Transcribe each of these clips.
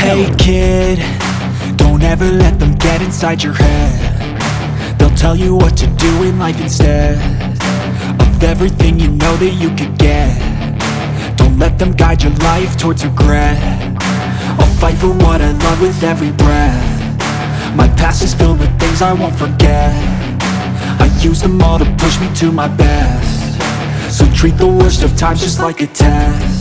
Hey kid, don't ever let them get inside your head. They'll tell you what to do in life instead of everything you know that you could get. Don't let them guide your life towards regret. I'll fight for what I love with every breath. My past is filled with things I won't forget. I use them all to push me to my best. So treat the worst of times just like a test.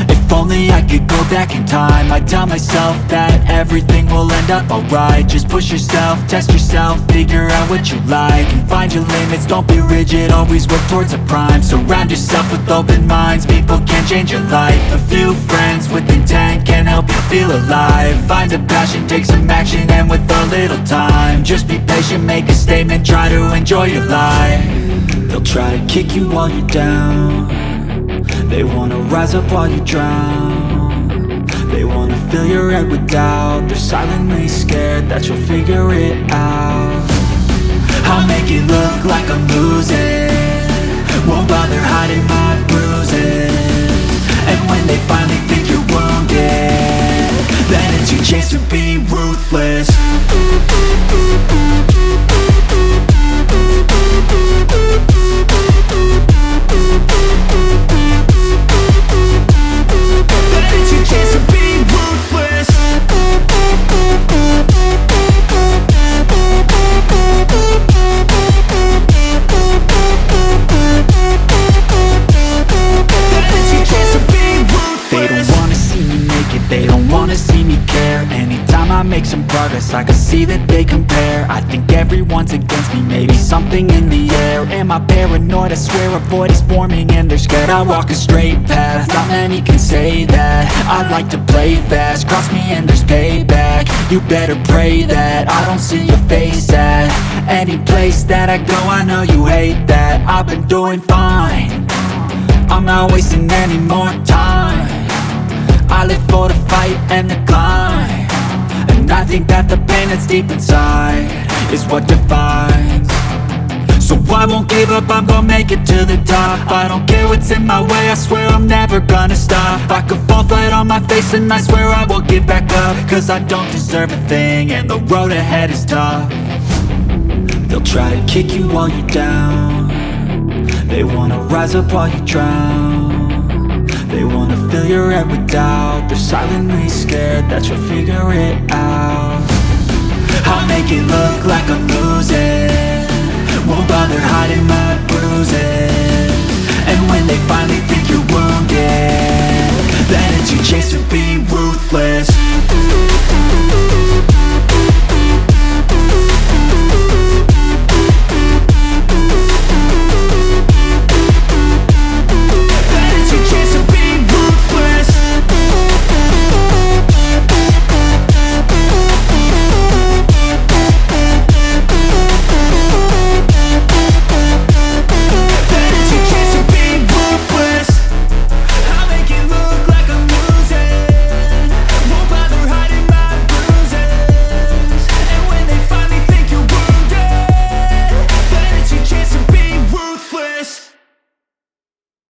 If only I could go back in time, I'd tell myself that everything will end up alright. Just push yourself, test yourself, figure out what you like, and find your limits, don't be rigid, always work towards a prime. Surround yourself with open minds, people can change your life. A few friends with intent can help you feel alive. Find a passion, take some action, and with a little time, just be patient, make a statement, try to enjoy your life. They'll try to kick you while you're down. They wanna rise up while you drown. They wanna fill your head with doubt. They're silently scared that you'll figure it out. I'll make it look like I'm losing, won't bother hiding my bruises. And when they finally think you're wounded, then it's your chance to be ruthless. They don't wanna see me care. Anytime I make some progress, I can see that they compare. I think everyone's against me, maybe something in the air. Am I paranoid? I swear a void is forming and they're scared I walk a straight path. Not many can say that. I like to play fast, cross me and there's payback. You better pray that I don't see your face at any place that I go. I know you hate that. I've been doing fine, I'm not wasting any more time. I live for the fight and the climb, and I think that the pain that's deep inside is what defines. So I won't give up, I'm gonna make it to the top. I don't care what's in my way, I swear I'm never gonna stop. I could fall flat on my face and I swear I will get back up, cause I don't deserve a thing and the road ahead is tough. They'll try to kick you while you're down. They wanna rise up while you drown. They wanna fill your head with doubt. They're silently scared that you'll figure it out. I'll make it look like I'm losing, won't bother hiding my bruises.